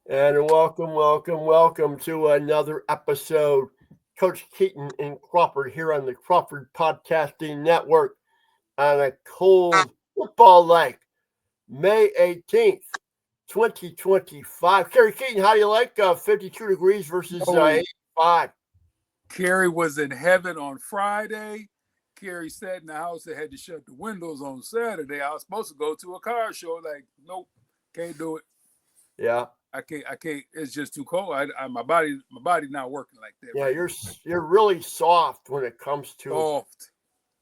And welcome to another episode. Coach Keyton and Crawford here on the Crawford Podcasting Network on a cold football night, May 18th, 2025. Kerry Keyton, how do you like 52 degrees versus No, 85? Kerry was in heaven on Friday. Kerry sat in the house and had to shut the windows on Saturday. I was supposed to go to a car show. Like, nope, can't do it. Yeah, I can't. It's just too cold. My body not working like that yeah, right you're really soft when it comes now. to, Soft.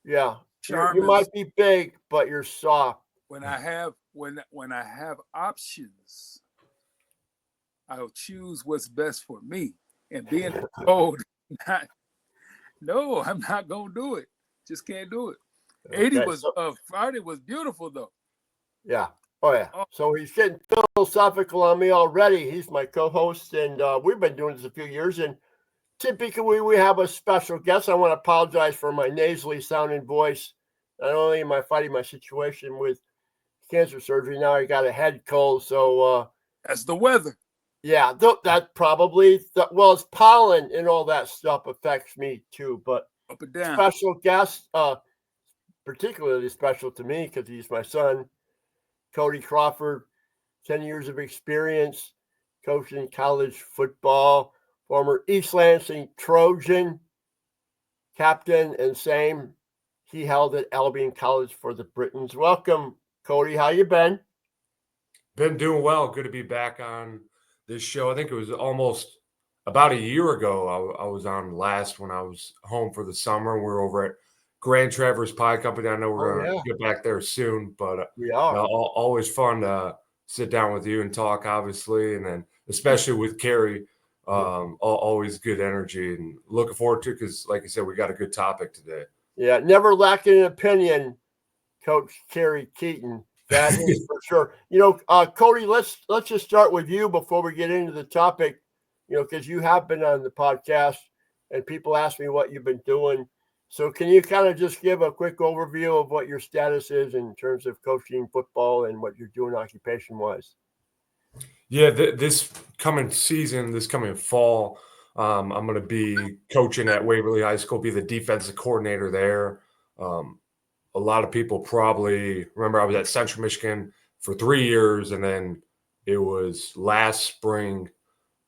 yeah, you Charm is might be big, but you're soft. when I have options, I'll choose what's best for me. And being cold, not, no, I'm not gonna do it. Just can't do it. 80 Okay, was so Friday was beautiful though. yeah. Oh, yeah. Oh, So he's getting philosophical on me already. He's my co host, and we've been doing this a few years. And typically, we have a special guest. I want to apologize for my nasally sounding voice. Not only am I fighting my situation with cancer surgery, now I got a head cold. So, that's the weather. yeah, that probably, well, it's pollen and all that stuff affects me too. But Up and down. special guest, particularly special to me because he's my son, Cody Crawford. 10 years of experience coaching college football, former East Lansing Trojan captain, and same he held at Albion College for the Britons. Welcome, Cody. How you been? Been doing well. Good to be back on this show. I think it was almost about a year ago. I was on last when I was home for the summer. We're over at Grand Traverse Pie Company. I know Oh, we're going to yeah, get back there soon, but we are. always fun to sit down with you and talk, obviously, and then especially with Kerry. Always good energy and looking forward to it because, like you said, we got a good topic today. Yeah, never lacking an opinion, Coach Kerry Keyton. That is for sure. Cody, let's just start with you before we get into the topic. Because you have been on the podcast, and people ask me what you've been doing. So, can you kind of just give a quick overview of what your status is in terms of coaching football and what you're doing occupation wise? Yeah, this coming season, this coming fall, I'm going to be coaching at Waverly High School, be the defensive coordinator there. Um, a lot of people probably remember I was at Central Michigan for 3 years, and then it was last spring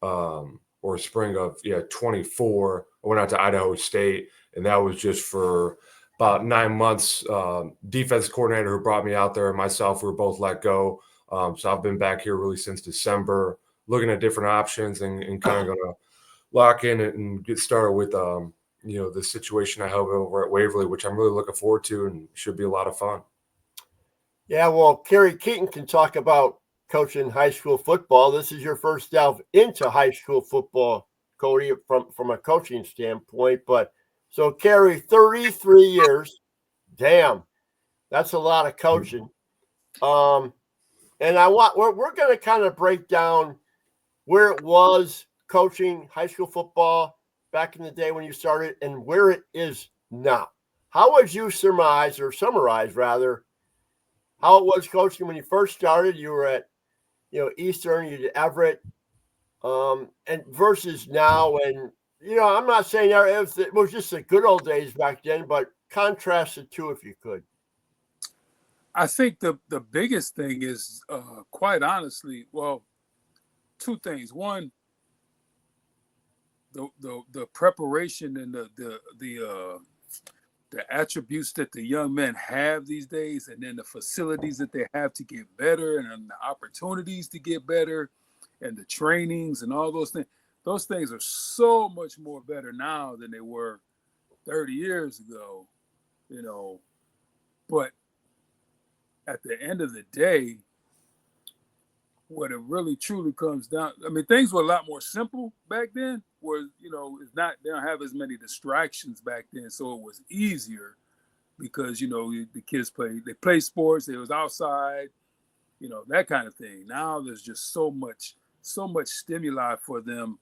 or spring of 24. I went out to Idaho State, and that was just for about 9 months. Defense coordinator who brought me out there and myself, we were both let go. So I've been back here really since December, looking at different options and kind of going to lock in and get started with the situation I have over at Waverly, which I'm really looking forward to and should be a lot of fun. Yeah, well, Kerry Keyton can talk about coaching high school football. This is your first delve into high school football, Cody, from a coaching standpoint. But so Kerry, 33 years, damn, that's a lot of coaching. Um, and we're going to kind of break down where it was coaching high school football back in the day when you started and where it is now. How would you summarize rather, how it was coaching when you first started? You were at Eastern, you did Everett, and versus now. And I'm not saying it was just the good old days back then, but contrast the two if you could. I think the biggest thing is, quite honestly, well, two things. One, the preparation and the attributes that the young men have these days, and then the facilities that they have to get better, and the opportunities to get better, and the trainings and all those things. Those things are so much more better now than they were 30 years ago, you know. But at the end of the day, what it really truly comes down, I mean, things were a lot more simple back then, where, it's not, they don't have as many distractions back then. So it was easier because, the kids play sports, they was outside, that kind of thing. Now there's just so much stimuli for them.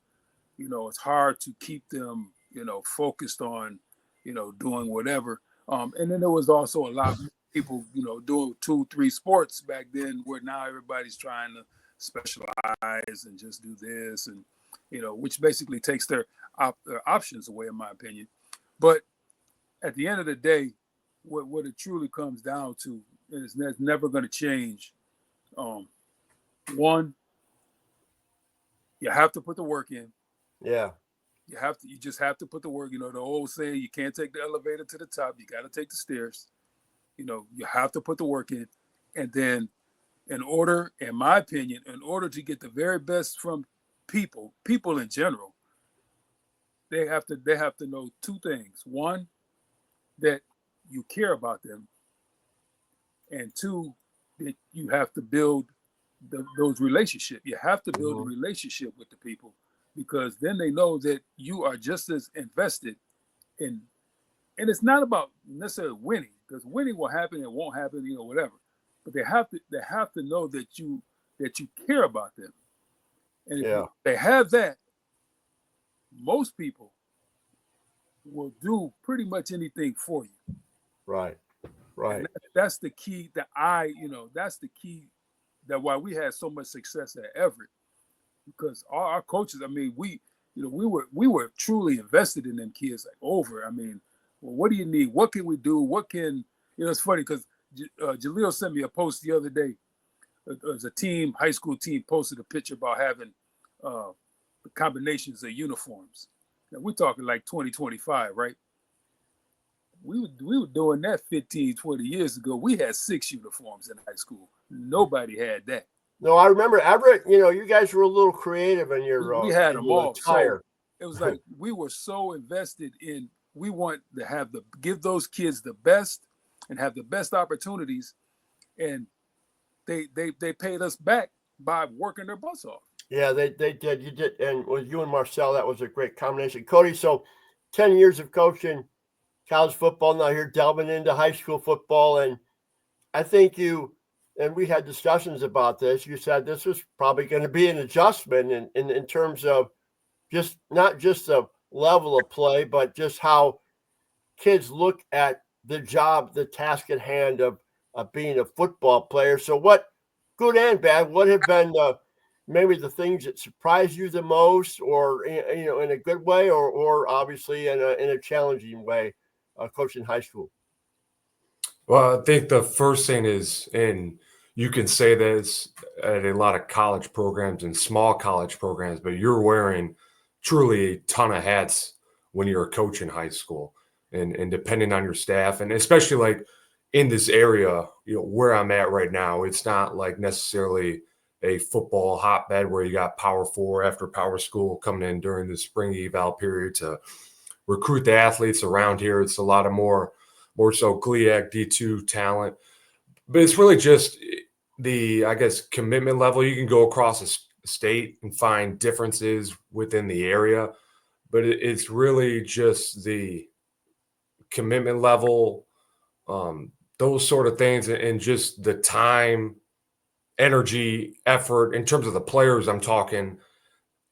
It's hard to keep them, focused on, doing whatever. And then there was also a lot more people, doing 2-3 sports back then, where now everybody's trying to specialize and just do this, and which basically takes their options away, in my opinion. But at the end of the day, what it truly comes down to is that's never going to change. One, you have to put the work in. Yeah. You just have to put the work. The old saying, you can't take the elevator to the top. You got to take the stairs. You have to put the work in. And then in my opinion, in order to get the very best from people in general, they have to know two things. One, that you care about them. And two, that you have to build those relationships. You have to build a relationship with the people, because then they know that you are just as invested in. And it's not about necessarily winning, because winning will happen, it won't happen, whatever. But they have to know that you care about them. And if they have that, most people will do pretty much anything for you. Right. And that's the key that's the key that why we had so much success at Everett, because our coaches, we were truly invested in them kids over. Well, what do you need? What can we do? What can, it's funny because Jaleel sent me a post the other day. It was a high school team posted a picture about having the combinations of uniforms. Now we're talking like 2025, right? We were doing that 15, 20 years ago. We had 6 uniforms in high school. Nobody had that. No, I remember Everett, you guys were a little creative in your we had them all. attire. So it was like we were so invested in, we want to give those kids the best and have the best opportunities. And they paid us back by working their butts off. Yeah, they did. You did. And with you and Marcel, that was a great combination. Cody, so 10 years of coaching college football, now you're delving into high school football. And I think and we had discussions about this, you said this was probably going to be an adjustment in terms of not just the level of play, but just how kids look at the job, the task at hand of being a football player. So what, good and bad, what have been maybe the things that surprised you the most, or in a good way, or obviously in a challenging way, coaching high school? Well, I think the first thing is, and you can say this at a lot of college programs and small college programs, but you're wearing truly a ton of hats when you're a coach in high school, and depending on your staff, and especially like in this area, where I'm at right now, it's not like necessarily a football hotbed where you got Power 4 after Power School coming in during the spring eval period to recruit the athletes around here. It's a lot of more so GLIAC D2 talent, but it's really just the, I guess, commitment level. You can go across a state and find differences within the area, but it's really just the commitment level, those sort of things, and just the time, energy, effort in terms of the players I'm talking,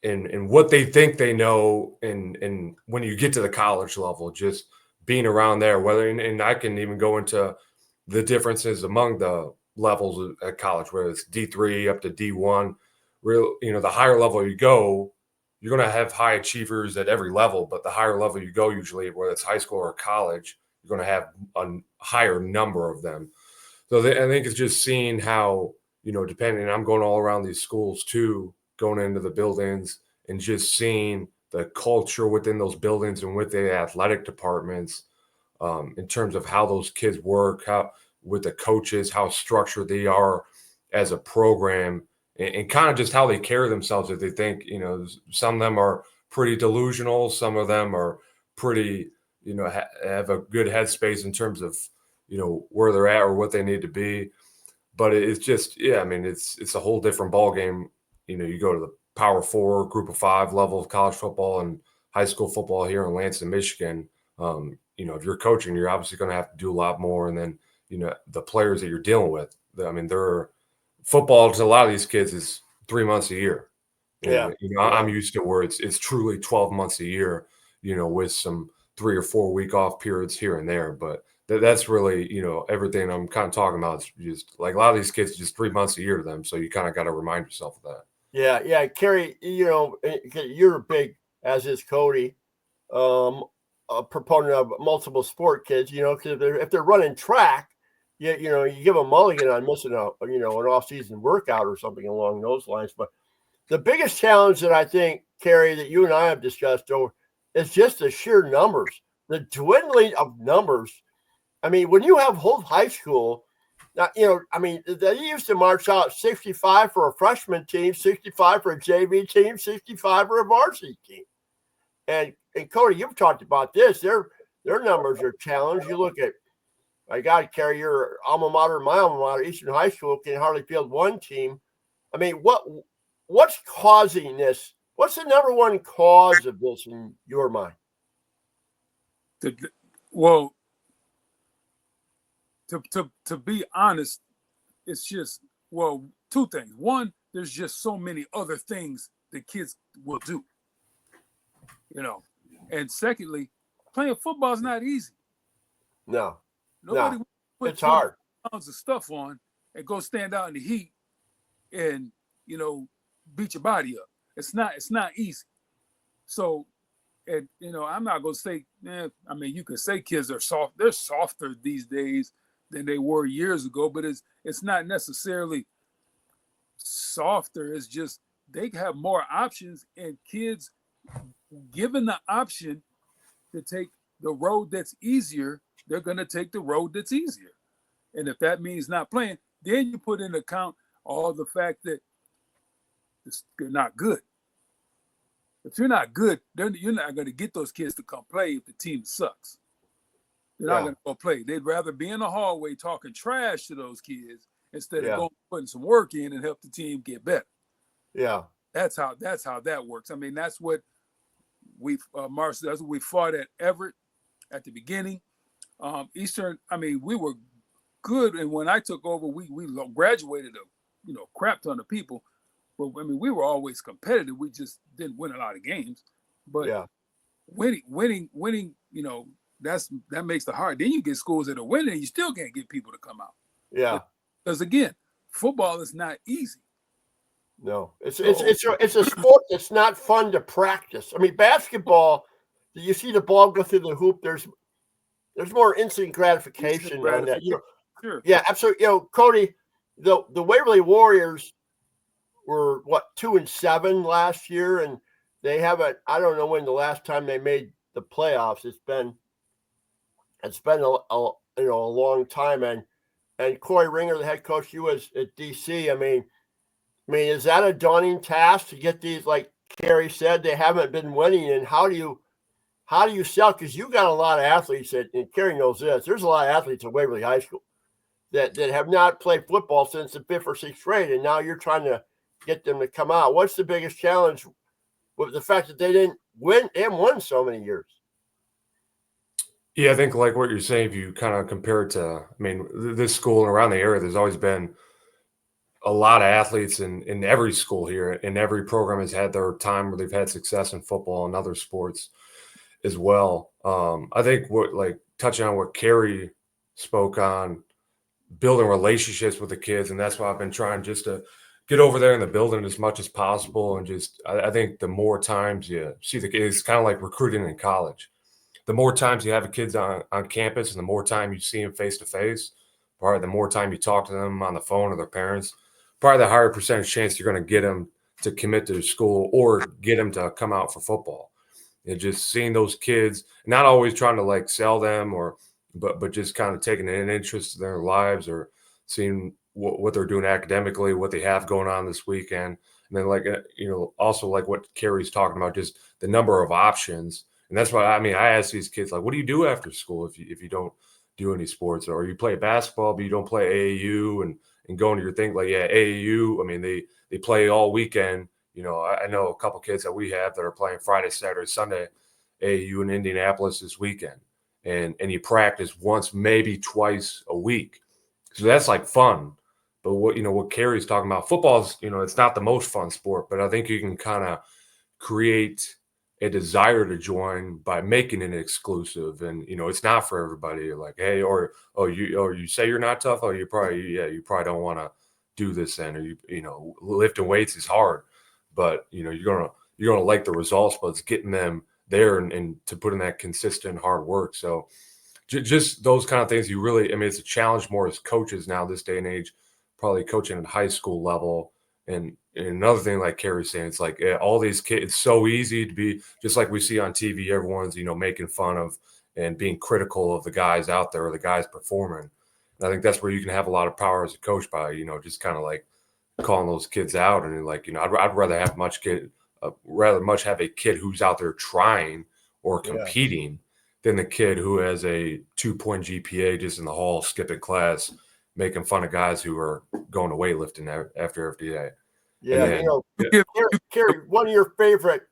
and what they think they know, and when you get to the college level, just being around there, and I can even go into the differences among the levels at college, whether it's D3 up to D1. The higher level you go, you're going to have high achievers at every level, but the higher level you go, usually, whether it's high school or college, you're going to have a higher number of them. So I think it's just seeing how, depending, I'm going all around these schools too, going into the buildings and just seeing the culture within those buildings and with the athletic departments, in terms of how those kids work, how with the coaches, how structured they are as a program, and kind of just how they carry themselves. If they think, some of them are pretty delusional, some of them are pretty, have a good headspace in terms of, where they're at or what they need to be. But it's just, it's a whole different ball game. You go to the Power 4, Group of 5 level of college football and high school football here in Lansing, Michigan. If you're coaching, you're obviously going to have to do a lot more. And then, the players that you're dealing with, football to a lot of these kids is 3 months a year. I'm used to where it's truly 12 months a year, with some 3 or 4 week off periods here and there. But that's really, everything I'm kind of talking about. Is just like a lot of these kids, just 3 months a year to them. So you kind of got to remind yourself of that. Yeah, Kerry, you're big, as is Cody, a proponent of multiple sport kids, because if they're running track, you give a mulligan on missing an off-season workout or something along those lines. But the biggest challenge that I think, Kerry, that you and I have discussed over is just the sheer numbers, the dwindling of numbers. I mean, when you have whole high school, they used to march out 65 for a freshman team, 65 for a JV team, 65 for a varsity team. And Cody, you've talked about this. Their numbers are challenged. You look at, my God, Kerry, your alma mater, my alma mater, Eastern High School can hardly field one team. I mean, what's causing this? What's the number one cause of this in your mind? Well, to be honest, it's just, two things. One, there's just so many other things that kids will do, and secondly, playing football is not easy. No, nobody puts it's hard. Pounds of stuff on and go stand out in the heat and beat your body up. It's not easy. So, and I'm not gonna say, you can say kids are soft. They're softer these days than they were years ago, but it's not necessarily softer. It's just they have more options, and kids given the option to take the road that's easier, they're going to take the road that's easier. And if that means not playing, then you put in account all the fact that they're not good. If you're not good, then you're not going to get those kids to come play if the team sucks. They're not going to go play. They'd rather be in the hallway talking trash to those kids instead of going putting some work in and help the team get better. Yeah, that's how that works. I mean, that's what Marcy. That's what we fought at Everett at the beginning. Eastern. I mean, we were good, and when I took over, we graduated a crap ton of people. But I mean, we were always competitive. We just didn't win a lot of games. But winning. That makes the hard. Then you get schools that are winning, and you still can't get people to come out. Yeah, because again, football is not easy. No, it's a sport that's not fun to practice. I mean, basketball, you see the ball go through the hoop. There's more instant gratification on that. Sure. Yeah, absolutely. Cody, the Waverly Warriors were 2-7 last year, and they haven't. I don't know when the last time they made the playoffs. It's been a long time. And Corey Ringer, the head coach, you was at DC. I mean, is that a daunting task to get these? Like Kerry said, they haven't been winning, and how do you sell? Because you got a lot of athletes and Kerry knows this. There's a lot of athletes at Waverly High School that have not played football since the 5th or 6th grade, and now you're trying to get them to come out. What's the biggest challenge with the fact that they didn't win and won so many years? Yeah, I think like what you're saying, if you kind of compare it to, this school and around the area, there's always been a lot of athletes in every school here, and every program has had their time where they've had success in football and other sports as well. I think touching on what Kerry spoke on, building relationships with the kids, and that's why I've been trying just to get over there in the building as much as possible. And just, I think the more times you see the kids, it's kind of like recruiting in college. The more times you have the kids on campus and the more time you see them face to face, probably the more time you talk to them on the phone or their parents, probably the higher percentage chance you're going to get them to commit to the school or get them to come out for football. And just seeing those kids, not always trying to sell them but just kind of taking an interest in their lives or seeing what they're doing academically, what they have going on this weekend. And then also what Kerry's talking about, just the number of options. And that's why, I ask these kids, what do you do after school if you don't do any sports, or you play basketball, but you don't play AAU and go into your thing? AAU, they play all weekend. I know a couple kids that we have that are playing Friday, Saturday, Sunday, AAU in Indianapolis this weekend. And you practice once, maybe twice a week. So that's fun. But what Kerry's talking about, football is, it's not the most fun sport, but I think you can kind of create a desire to join by making it exclusive. And, it's not for everybody. Like, hey, you say you're not tough. Oh, you probably don't want to do this then. Or lifting weights is hard, but you're going to like the results, but it's getting them there and to put in that consistent hard work. So just those kind of things it's a challenge more as coaches now, this day and age, probably coaching at high school level. And another thing, like Kerry's saying, it's like all these kids, it's so easy to be just like we see on TV, everyone's, making fun of and being critical of the guys out there or the guys performing. And I think that's where you can have a lot of power as a coach by, just kind of like calling those kids out. And like, I'd rather have rather much have a kid who's out there trying or competing than the kid who has a 2-point GPA just in the hall, skipping class, making fun of guys who are going to weightlifting after every day. Yeah, Kerry, one of your favorite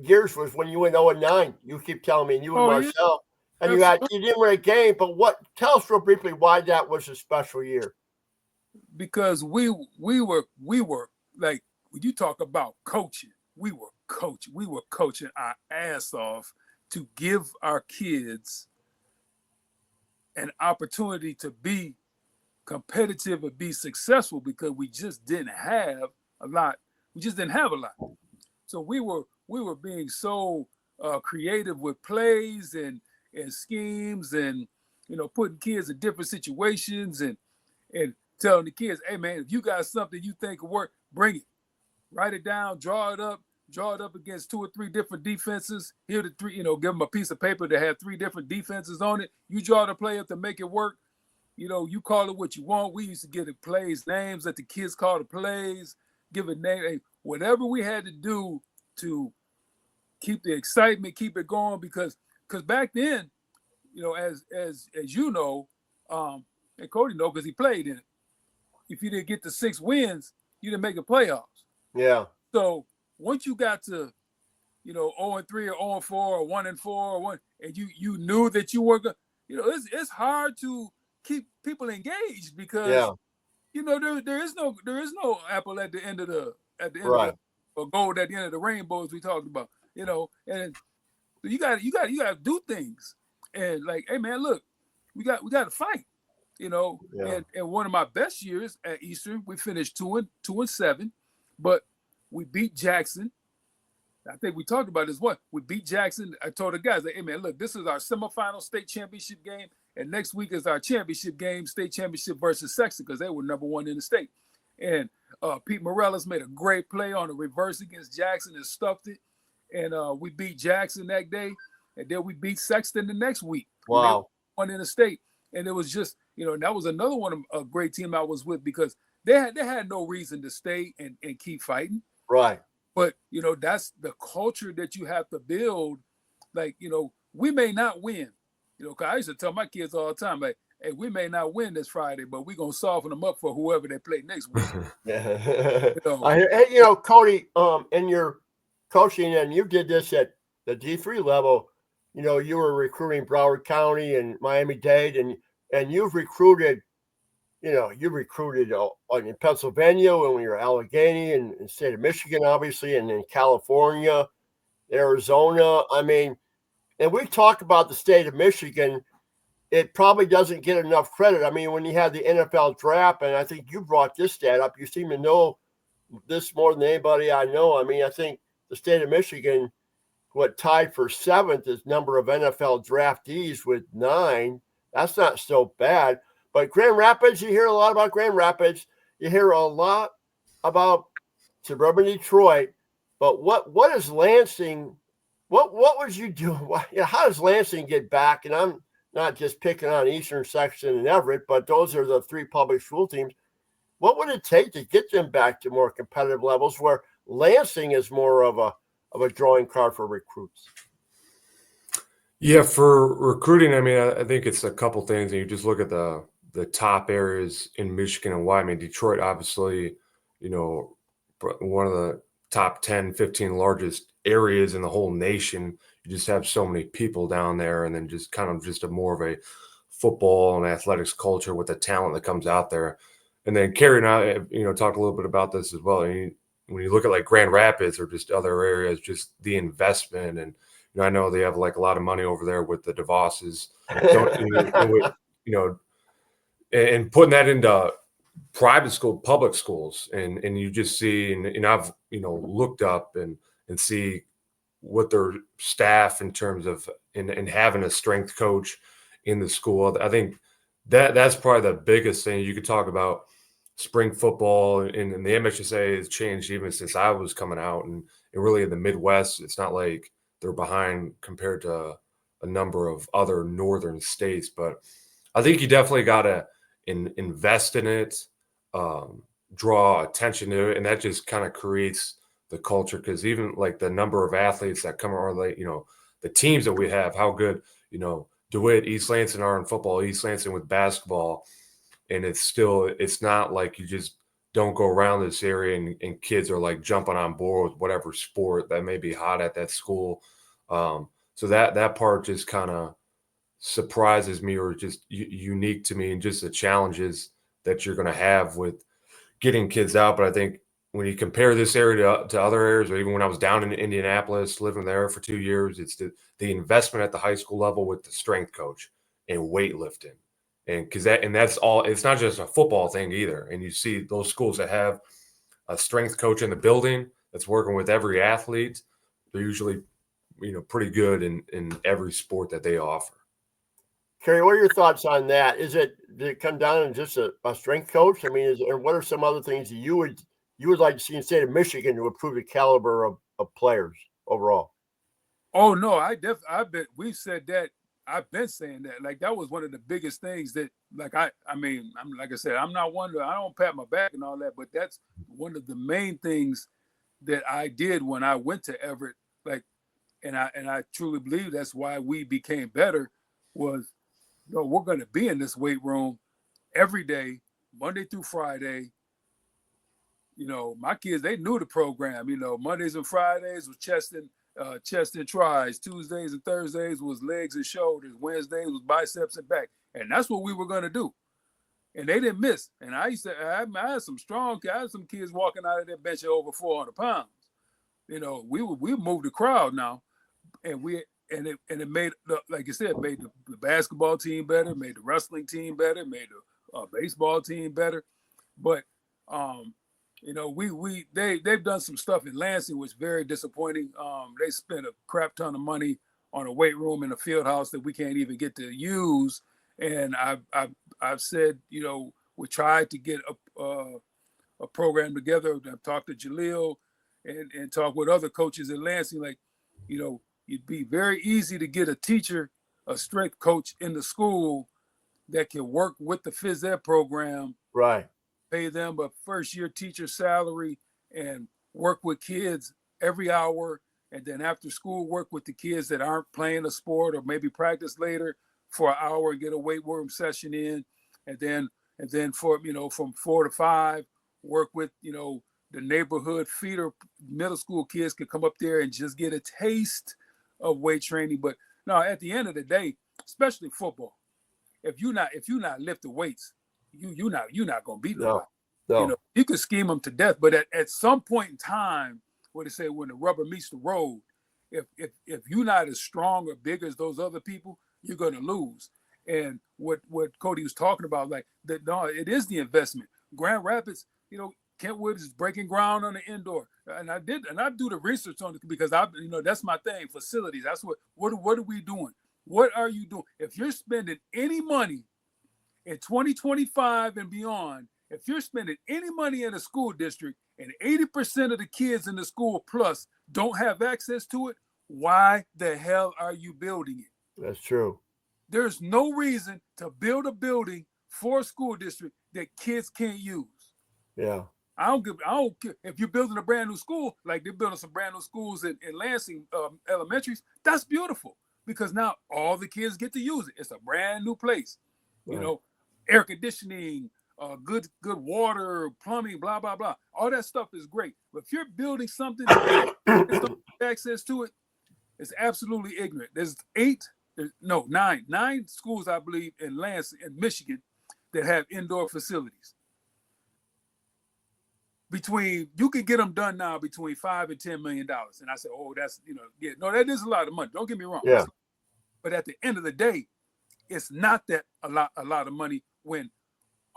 years was when you went 0-9. You keep telling me, and you and Marcel, and you didn't win a game. But tell us real briefly why that was a special year. Because we were like, when you talk about coaching, we were coaching our ass off to give our kids an opportunity to be competitive and be successful, because we just didn't have a lot. So we were being so creative with plays and schemes, and putting kids in different situations, and telling the kids, hey man, if you got something you think will work, bring it. Write it down, draw it up against 2 or 3 different defenses. Here the 3, give them a piece of paper that had 3 different defenses on it. You draw the play up to make it work. You call it what you want. We used to give the plays names that the kids call the plays, give it name, whatever we had to do to keep the excitement, keep it going, because back then, as and Cody know because he played in it, if you didn't get the 6 wins, you didn't make the playoffs. Yeah. So once you got to 0-3 or 0-4 or 1-4 or 1, and you knew that you were good, it's hard to keep people engaged, because there is no apple at the end of the or gold at the end of the rainbow, as we talked about, and you got to do things, and like, hey man, look, we got to fight, and one of my best years at Eastern, we finished 2-7, but we beat Jackson. I think we talked about this one. We beat Jackson. I told the guys, like, hey man, look, this is our semifinal state championship game, and next week is our championship game, state championship versus Sexton, because they were number 1 in the state. And Pete Morales made a great play on a reverse against Jackson and stuffed it. And we beat Jackson that day, and then we beat Sexton the next week. Wow. 1 in the state. And it was just, that was another one of a great team I was with, because they had no reason to stay and keep fighting. Right. But, that's the culture that you have to build. Like, we may not win, because I used to tell my kids all the time, like, hey, we may not win this Friday, but we're going to soften them up for whoever they play next week. Cody, in your coaching, and you did this at the D3 level, you were recruiting Broward County and Miami-Dade, and you've recruited, in Pennsylvania when we were Allegheny, and in the state of Michigan, obviously, and in California, Arizona. And we talk about the state of Michigan, it probably doesn't get enough credit. When you had the NFL draft, and I think you brought this stat up, you seem to know this more than anybody I know. I think the state of Michigan, tied for 7th is number of NFL draftees with 9. That's not so bad. But Grand Rapids, you hear a lot about Grand Rapids. You hear a lot about suburban Detroit. But what is Lansing? What would you do? How does Lansing get back? And I'm not just picking on Eastern Section and Everett, but those are the 3 public school teams. What would it take to get them back to more competitive levels where Lansing is more of a drawing card for recruits? Yeah, for recruiting, I think it's a couple things. And you just look at the top areas in Michigan and why. Detroit, obviously, one of the top 10, 15 largest areas in the whole nation. You just have so many people down there, and then just kind of just a more of a football and athletics culture with the talent that comes out there. And then Kerry and I, talked a little bit about this as well. when you look at like Grand Rapids or just other areas, just the investment. And I know they have like a lot of money over there with the DeVosses, and putting that into private school, public schools, and you just see, and I've looked up and see what their staff in terms of and having a strength coach in the school. I think that's probably the biggest thing. You could talk about spring football, and the MHSA has changed even since I was coming out, and really in the Midwest, it's not like they're behind compared to a number of other northern states. But I think you definitely got to invest in it, draw attention to it, and that just kind of creates the culture. Because even like the number of athletes that come around, like the teams that we have, how good DeWitt, East Lansing are in football, East Lansing with basketball, and it's not like you just don't go around this area and kids are like jumping on board with whatever sport that may be hot at that school. So that part just kind of surprises me, or just unique to me, and just the challenges that you're going to have with getting kids out. But I think when you compare this area to other areas, or even when I was down in Indianapolis living there for 2 years, it's the investment at the high school level with the strength coach and weightlifting. And that's all, it's not just a football thing either. And you see those schools that have a strength coach in the building that's working with every athlete, they're usually, pretty good in every sport that they offer. Kerry, what are your thoughts on that? Did it come down to just a strength coach? I mean, or what are some other things that you would like to see in the state of Michigan to improve the caliber of players overall? Oh no, we've said that. I've been saying that. Like, that was one of the biggest things that, like, I'm like I said, I'm not one I don't pat my back and all that, but that's one of the main things that I did when I went to Everett. Like, and I truly believe that's why we became better, was, we're going to be in this weight room every day, Monday through Friday. My kids, they knew the program. Mondays and Fridays was chest and tries. Tuesdays and Thursdays was legs and shoulders. Wednesdays was biceps and back. And that's what we were going to do. And they didn't miss. And I had some kids walking out of their bench at over 400 pounds. We moved the crowd now. And it made, like you said, made the basketball team better, made the wrestling team better, made the baseball team better. But, they've done some stuff in Lansing which is very disappointing. They spent a crap ton of money on a weight room in a field house that we can't even get to use. And I've said, we tried to get a program together. I've talked to Jaleel and talked with other coaches in Lansing. Like, it'd be very easy to get a strength coach in the school that can work with the phys ed program. Right. Pay them a first-year teacher salary and work with kids every hour, and then after school work with the kids that aren't playing a sport or maybe practice later for an hour and get a weight room session in, and then for from 4 to 5 work with the neighborhood feeder middle school kids could come up there and just get a taste of weight training. But no, at the end of the day, especially football, if you're not lifting weights, you're not gonna beat nobody. No. You can scheme them to death, but at some point in time, what they say, when the rubber meets the road, if you're not as strong or big as those other people, you're gonna lose. And what Cody was talking about, like that, no, it is the investment. Grand Rapids, Kentwood is breaking ground on the indoor, and I do the research on it because that's my thing. Facilities. That's what are we doing? What are you doing? If you're spending any money in 2025 and beyond, if you're spending any money in a school district and 80% of the kids in the school plus don't have access to it, why the hell are you building it? That's true. There's no reason to build a building for a school district that kids can't use. Yeah. I don't care if you're building a brand new school, like they're building some brand new schools in Lansing elementaries. That's beautiful because now all the kids get to use it. It's a brand new place, Right. Air conditioning, good water, plumbing, blah blah blah. All that stuff is great. But if you're building something that has access to it, it's absolutely ignorant. There's 9 schools, I believe, in Lansing, in Michigan, that have indoor facilities. you can get them done now between $5 and $10 million. And I said, oh, that's, yeah, no, that is a lot of money. Don't get me wrong. Yeah. But at the end of the day, it's not that a lot of money when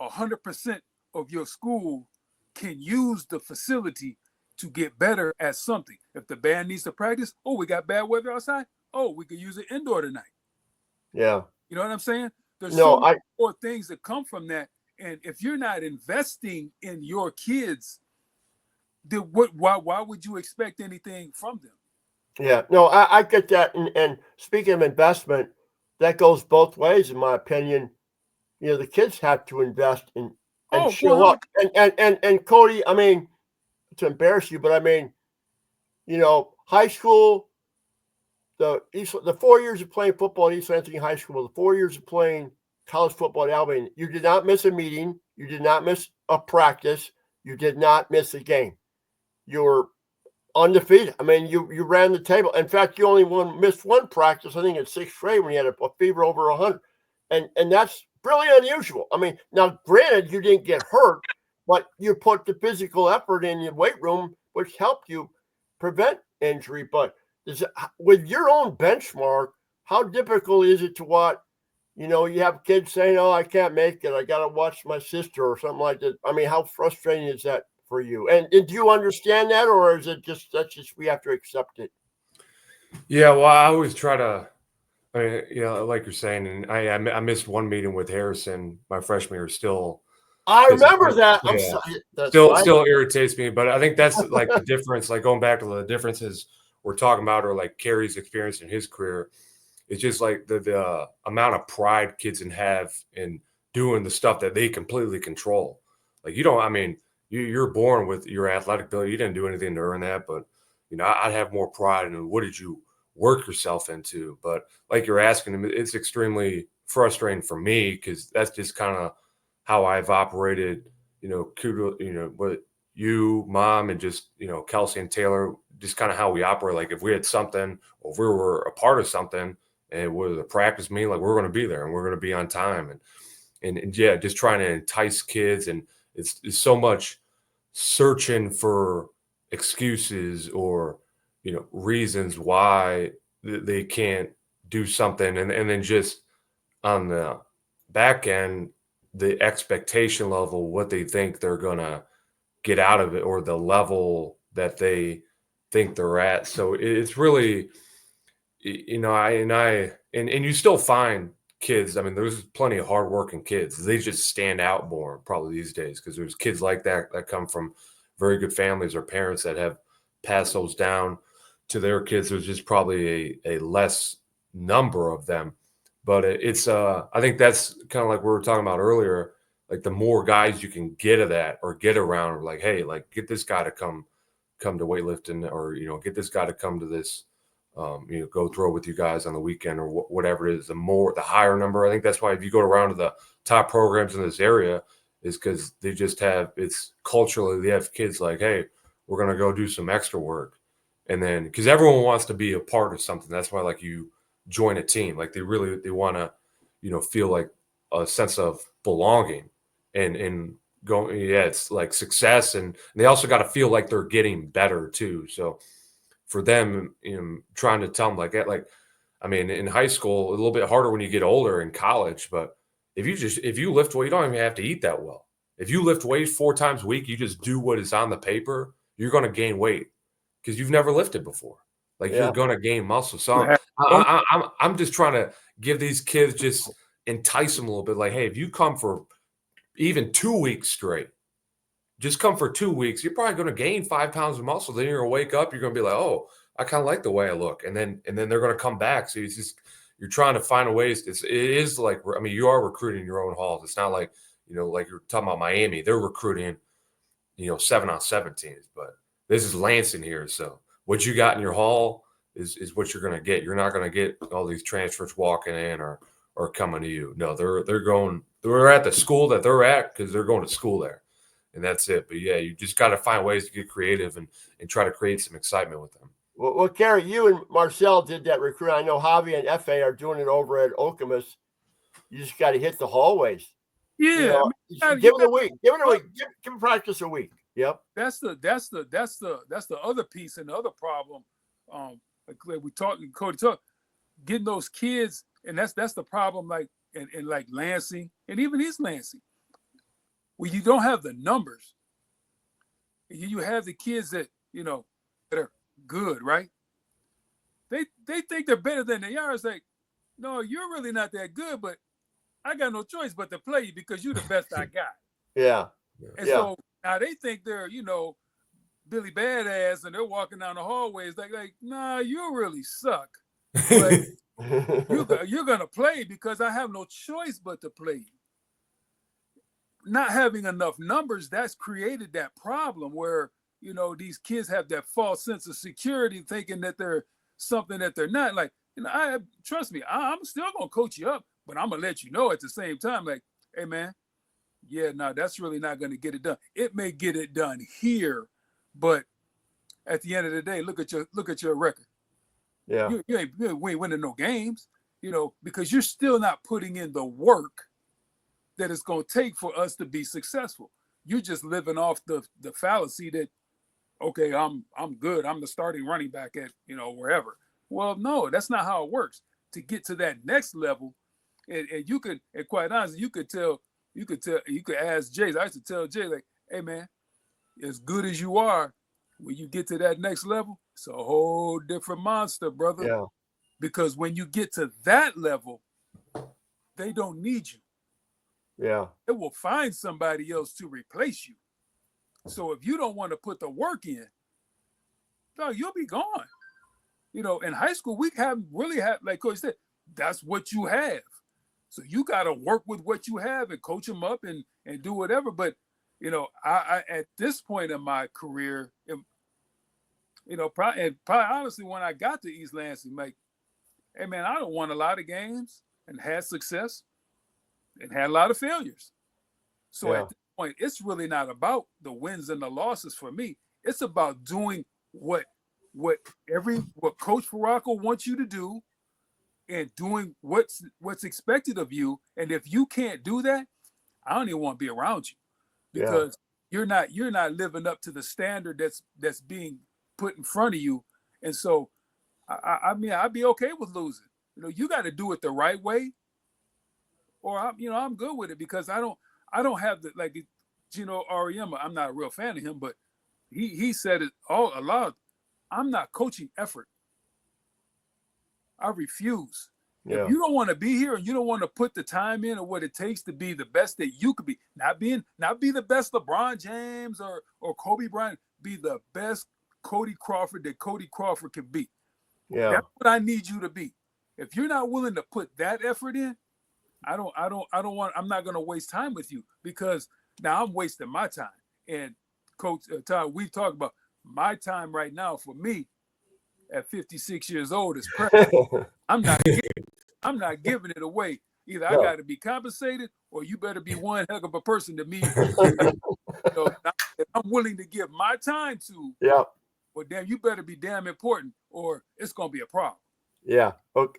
100% of your school can use the facility to get better at something. If the band needs to practice, oh, we got bad weather outside. Oh, we could use it indoor tonight. Yeah. You know what I'm saying? There's more things that come from that. And if you're not investing in your kids, then why would you expect anything from them? Yeah, no, I get that. And speaking of investment, that goes both ways, in my opinion. The kids have to invest and show up. And Cody, I mean, to embarrass you, but I mean, high school, the 4 years of playing football at East Lansing High School, the 4 years of playing college football at Albany, you did not miss a meeting. You did not miss a practice. You did not miss a game. You were undefeated. I mean, you ran the table. In fact, you only missed one practice, I think in sixth grade, when you had a fever over 100. And that's really unusual. I mean, now, granted, you didn't get hurt, but you put the physical effort in your weight room, which helped you prevent injury. But with your own benchmark, how difficult is it to watch? You have kids saying, oh, I can't make it. I got to watch my sister or something like that. I mean, how frustrating is that for you? And do you understand that, or is it that's just we have to accept it? Yeah, well, I always try to, like you're saying, and I missed one meeting with Harrison my freshman year. Still, I remember that. I'm sorry. Still irritates me, but I think that's like the difference. Like going back to the differences we're talking about, or like Kerry's experience in his career. It's just like the amount of pride kids can have in doing the stuff that they completely control. Like you're born with your athletic ability. You didn't do anything to earn that, but I'd have more pride in what did you work yourself into. But like you're asking them, it's extremely frustrating for me because that's just kind of how I've operated. With you, Mom, and just Kelsey and Taylor, just kind of how we operate. Like if we had something, or if we were a part of something. And what does the practice mean? Like we're going to be there and we're going to be on time, and yeah, just trying to entice kids. And it's so much searching for excuses or reasons why they can't do something, and then just on the back end, the expectation level, what they think they're going to get out of it, or the level that they think they're at. So it's really. And you still find kids. I mean, there's plenty of hardworking kids. They just stand out more probably these days because there's kids like that come from very good families or parents that have passed those down to their kids. There's just probably a less number of them. But it's I think that's kind of like we were talking about earlier. Like the more guys you can get of that or get around, or like, hey, like get this guy to come to weightlifting, or get this guy to come to this. Go throw with you guys on the weekend or whatever it is, the higher number. I think that's why if you go around to the top programs in this area is because they just have, it's culturally, they have kids like, hey, we're going to go do some extra work. And then, because everyone wants to be a part of something. That's why like you join a team. Like they want to, feel like a sense of belonging and going, yeah, it's like success. And they also got to feel like they're getting better too. So, for them, trying to tell them like that, I mean, in high school, a little bit harder when you get older in college, but if you lift weight, you don't even have to eat that well. If you lift weight 4 times a week, you just do what is on the paper, you're going to gain weight because you've never lifted before. Like you're going to gain muscle. So I'm just trying to give these kids, just entice them a little bit. Like, hey, if you come for even 2 weeks straight, just come for 2 weeks, you're probably going to gain 5 pounds of muscle. Then you're going to wake up, you're going to be like, oh, I kind of like the way I look. And then they're going to come back. So you're trying to find a ways. It is like, I mean, you are recruiting your own halls. It's not like, like you're talking about Miami, they're recruiting, 7-on-7 teams, but this is Lansing here. So what you got in your hall is what you're going to get. You're not going to get all these transfers walking in or coming to you. No, they're at the school that they're at because they're going to school there. And that's it. But yeah, you just got to find ways to get creative and try to create some excitement with them. Well, Kerry, you and Marcel did that recruit. I know Javi and FA are doing it over at Okemos. You just got to hit the hallways. Yeah. Give it a week. Give practice a week. Yep. That's the other piece and the other problem. Like we talked, Cody talked, getting those kids, and that's the problem. Like and like Lansing, and even East Lansing, where you don't have the numbers. You have the kids that that are good, right? They think they're better than they are. It's like, no, you're really not that good, but I got no choice but to play you because you're the best I got. Yeah. And so now they think they're, Billy Badass, and they're walking down the hallways like, nah, you really suck. But you're gonna play because I have no choice but to play you. Not having enough numbers, that's created that problem where, these kids have that false sense of security, thinking that they're something that they're not. Like, trust me, I'm still gonna coach you up, but I'm gonna let you know at the same time, like, hey man, yeah, no, that's really not gonna get it done. It may get it done here, but at the end of the day, look at your record. Yeah. We ain't winning no games, because you're still not putting in the work that it's gonna take for us to be successful. You're just living off the fallacy that, okay, I'm good. I'm the starting running back at wherever. Well, no, that's not how it works. To get to that next level, and you could, and quite honestly, you could ask Jay. I used to tell Jay, like, hey man, as good as you are, when you get to that next level, it's a whole different monster, brother. Yeah. Because when you get to that level, they don't need you. Yeah. It will find somebody else to replace you. So if you don't want to put the work in, no, you'll be gone. In high school, we haven't really had, like Coach said, that's what you have. So you got to work with what you have and coach them up and do whatever. But, I at this point in my career, probably honestly, when I got to East Lansing, like, hey man, I don't won a lot of games and had success and had a lot of failures. So at this point, it's really not about the wins and the losses for me. It's about doing what Coach Farraco wants you to do and doing what's expected of you. And if you can't do that, I don't even want to be around you because you're not living up to the standard that's being put in front of you. And so, I mean, I'd be okay with losing. You got to do it the right way, or I'm good with it because I don't have the, like, Gino Auriemma. I'm not a real fan of him, but he said it a lot. I'm not coaching effort. I refuse. Yeah. If you don't want to be here and you don't want to put the time in or what it takes to be the best that you could be, not be the best LeBron James or Kobe Bryant, be the best Cody Crawford that Cody Crawford can be. Yeah. That's what I need you to be. If you're not willing to put that effort in, I'm not going to waste time with you because now I'm wasting my time. And Coach Todd, we've talked about my time right now for me at 56 years old is precious. I'm not giving it away. Either I got to be compensated or you better be one heck of a person to me. I'm willing to give my time to. Yeah. Well, damn, you better be damn important or it's going to be a problem. Yeah.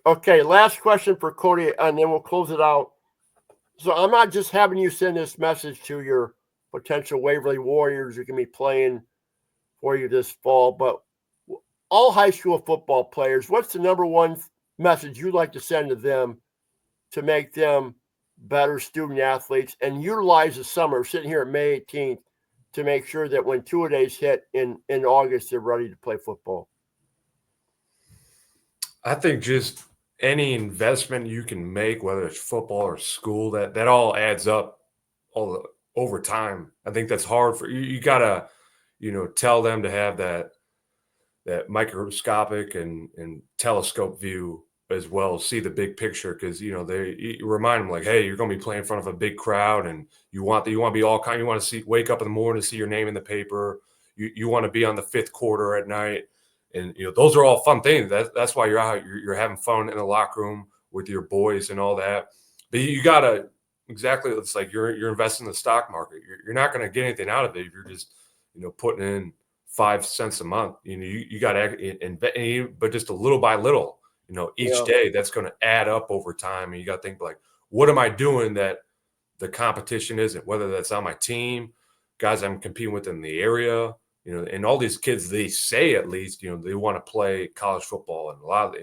Okay. Last question for Cody, and then we'll close it out. So I'm not just having you send this message to your potential Waverly Warriors who can be playing for you this fall, but all high school football players, what's the number one message you'd like to send to them to make them better student athletes and utilize the summer, sitting here at May 18th, to make sure that when two-a-days hit in August, they're ready to play football? I think just any investment you can make, whether it's football or school, that all adds up all over time. I think that's hard for you. You gotta, tell them to have that microscopic and telescope view as well, see the big picture, because you remind them, like, hey, you're going to be playing in front of a big crowd, and you want to be all kind. You want to wake up in the morning to see your name in the paper. You want to be on the fifth quarter at night. And those are all fun things. That's why you're out. You're having fun in the locker room with your boys and all that. But you gotta exactly. It's like you're investing in the stock market. You're not going to get anything out of it if you're just putting in 5 cents a month. You got to invest, but just a little by little. Each day that's going to add up over time. And you got to think, like, what am I doing that the competition isn't? Whether that's on my team, guys I'm competing with in the area, and all these kids, they say at least, they want to play college football, and a lot of,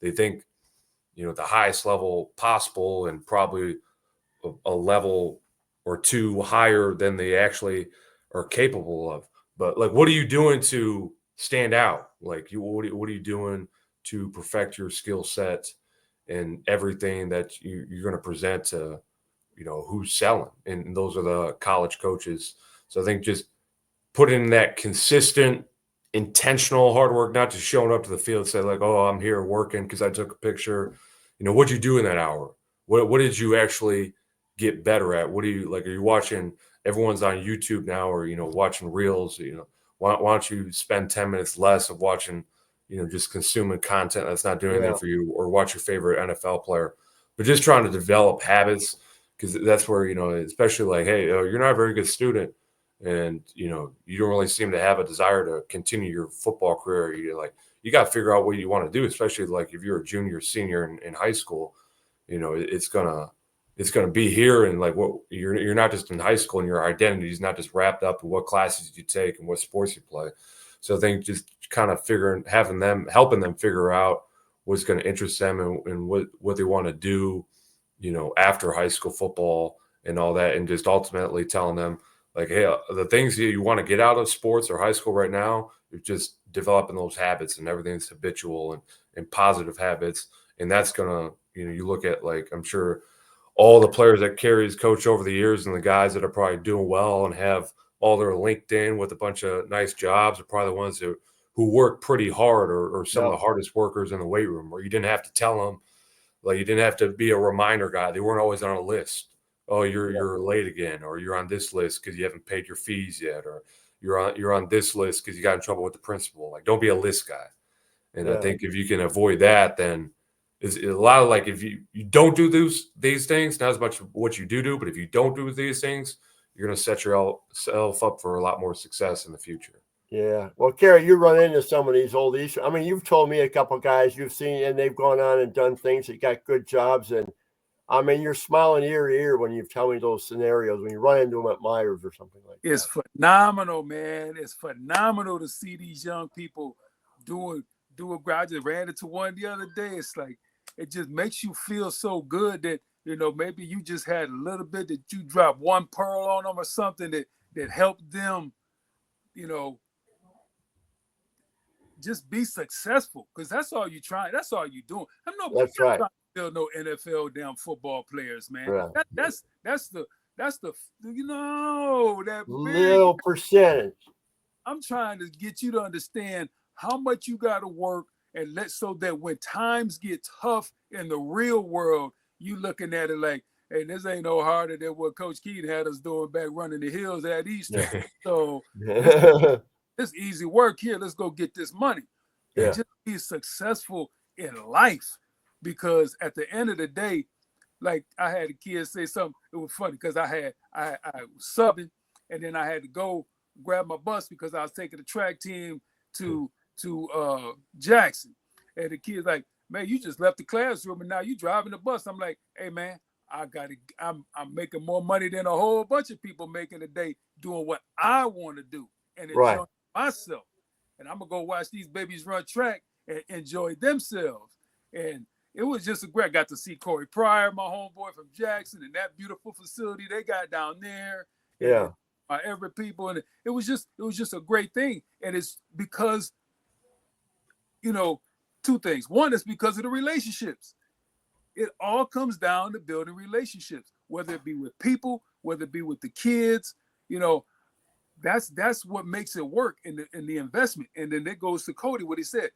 they think, the highest level possible, and probably a level or two higher than they actually are capable of. But like, what are you doing to stand out? Like, what are you doing to perfect your skill set and everything that you're going to present to, who's selling? And those are the college coaches. So I think just put in that consistent, intentional hard work, not just showing up to the field and say like, oh, I'm here working because I took a picture. What'd you do in that hour? What did you actually get better at? What do you like? Are you watching? Everyone's on YouTube now, or watching reels. Why don't you spend 10 minutes less of watching, just consuming content that's not doing anything for you, or watch your favorite NFL player, but just trying to develop habits, because that's where, especially like, hey, you're not a very good student, and you don't really seem to have a desire to continue your football career. You got to figure out what you want to do, especially like if you're a junior, senior in high school. It's gonna be here, and like, what you're not just in high school, and your identity is not just wrapped up in what classes you take and what sports you play. So I think just kind of helping them figure out what's going to interest them, and what they want to do, after high school football and all that, and just ultimately telling them like, hey, the things you want to get out of sports or high school right now, you're just developing those habits, and everything's habitual and positive habits. And that's gonna, you look at, like, I'm sure all the players that Kerry's coached over the years, and the guys that are probably doing well and have all their LinkedIn with a bunch of nice jobs, are probably the ones who work pretty hard, or some of the hardest workers in the weight room, where you didn't have to tell them, like, you didn't have to be a reminder guy. They weren't always on a list. Oh, you're late again, or you're on this list because you haven't paid your fees yet, or you're on this list because you got in trouble with the principal. Like, don't be a list guy. And I think if you can avoid that, then is a lot of, like, if you don't do these things, not as much what you do, but if you don't do these things, you're going to set yourself up for a lot more success in the future. Yeah. Well, Kerry, you run into some of these oldies. I mean, you've told me a couple guys you've seen, and they've gone on and done things that got good jobs. And I mean, you're smiling ear to ear when you tell me those scenarios, when you run into them at Myers or something like that. It's phenomenal, man. It's phenomenal to see these young people doing great. I just ran into one the other day. It's like, it just makes you feel so good that, maybe you just had a little bit, that you dropped one pearl on them or something that helped them, just be successful, because that's all you trying. That's all you doing. That's right. Still no NFL damn football players, man. Yeah. That's the that little percentage. I'm trying to get you to understand how much you got to work, and so that when times get tough in the real world, you looking at it like, hey, this ain't no harder than what Coach Keyton had us doing back running the hills at Easter. So this easy work here. Let's go get this money. And just be successful in life, because at the end of the day, like, I had a kid say something. It was funny because I was subbing, and then I had to go grab my bus because I was taking the track team to Jackson. And the kid's like, man, you just left the classroom and now you driving the bus. I'm like, hey man, I'm making more money than a whole bunch of people making a day doing what I want to do and enjoy myself. And I'm gonna go watch these babies run track and enjoy themselves. And it was just a great. I got to see Corey Pryor, my homeboy from Jackson, and that beautiful facility they got down there. Yeah. My Everett people, and it was just a great thing. And it's because, two things. One is because of the relationships. It all comes down to building relationships, whether it be with people, whether it be with the kids. That's what makes it work in the investment. And then that goes to Cody, what he said.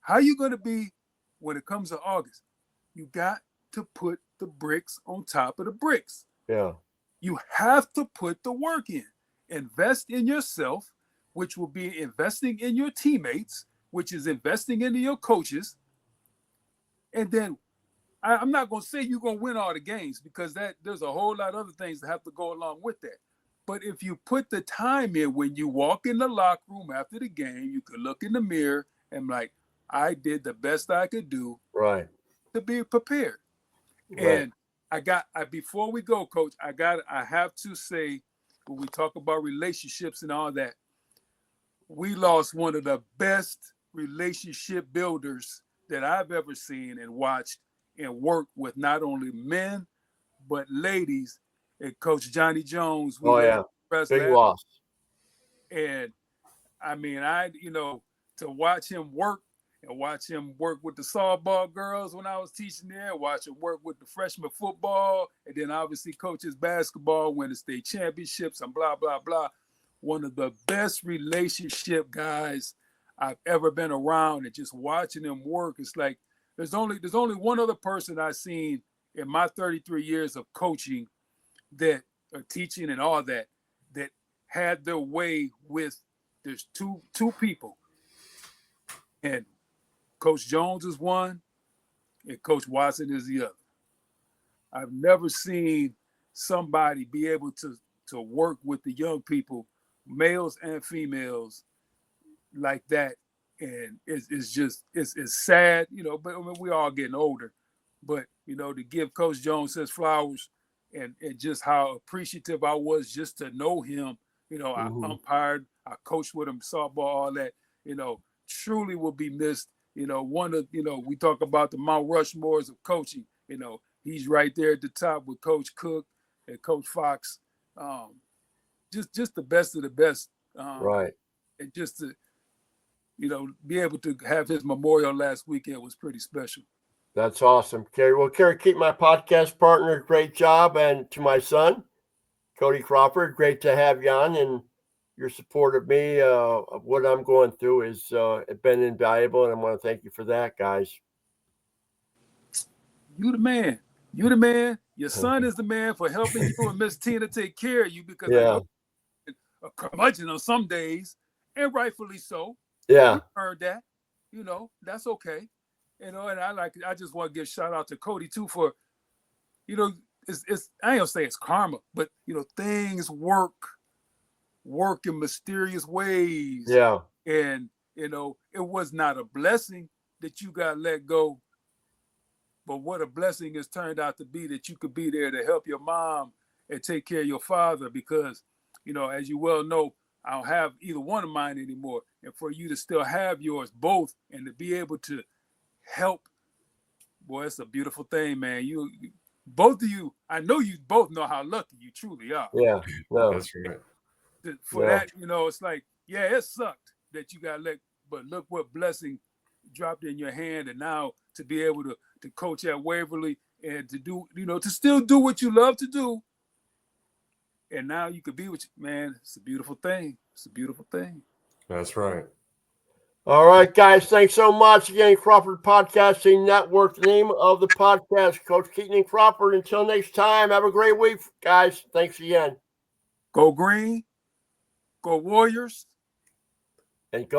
How you going to be when it comes to August? You got to put the bricks on top of the bricks. Yeah. You have to put the work in. Invest in yourself, which will be investing in your teammates, which is investing into your coaches. And then I'm not going to say you're going to win all the games, because there's a whole lot of other things that have to go along with that. But if you put the time in, when you walk in the locker room after the game, you can look in the mirror and like, I did the best I could do to be prepared. Right. And before we go, Coach, I have to say when we talk about relationships and all that, we lost one of the best relationship builders that I've ever seen and watched and worked with not only men, but ladies, and Coach Johnny Jones. Oh, yeah. Big loss. And I mean, to watch him work and watch him work with the softball girls when I was teaching there, watch him work with the freshman football, and then obviously coach his basketball, win the state championships and blah, blah, blah. One of the best relationship guys I've ever been around, and just watching him work, it's like there's only one other person I've seen in my 33 years of coaching that teaching and all that had their way with. There's two people, and Coach Jones is one, and Coach Watson is the other. I've never seen somebody be able to work with the young people, males and females, like that. And it's sad, but I mean, we all getting older. But, to give Coach Jones his flowers and just how appreciative I was just to know him. I umpired, I coached with him, softball, all that, truly will be missed. One of, we talk about the Mount Rushmores of coaching, he's right there at the top with Coach Cook and Coach Fox. Just the best of the best. Right. And just to, be able to have his memorial last weekend was pretty special. That's awesome, Kerry. Well, Kerry, keep my podcast partner. Great job. And to my son, Cody Crawford, great to have you on, and your support of me, of what I'm going through has been invaluable, and I want to thank you for that, guys. You the man. You the man. Your son is the man for helping you and Miss Tina take care of you, because I know a curmudgeon on some days, and rightfully so. Yeah. You heard that. That's okay. And I just want to give a shout out to Cody too for, it's I ain't gonna say it's karma, but things work in mysterious ways. Yeah. And it was not a blessing that you got let go, but what a blessing it's turned out to be, that you could be there to help your mom and take care of your father, because as you well know, I don't have either one of mine anymore, and for you to still have yours both and to be able to help, boy, it's a beautiful thing, man. You both of you, I know you both know how lucky you truly are. Yeah, no. That's right. For that, it's like, yeah, it sucked that you got let, but look what blessing dropped in your hand, and now to be able to coach at Waverly and to do, to still do what you love to do, and now you could be with you, man. It's a beautiful thing. It's a beautiful thing. That's right. All right, guys. Thanks so much. Again, Crawford Podcasting Network, the name of the podcast, Coach Keyton Crawford. Until next time, have a great week, guys. Thanks again. Go Green. Go Warriors. And go.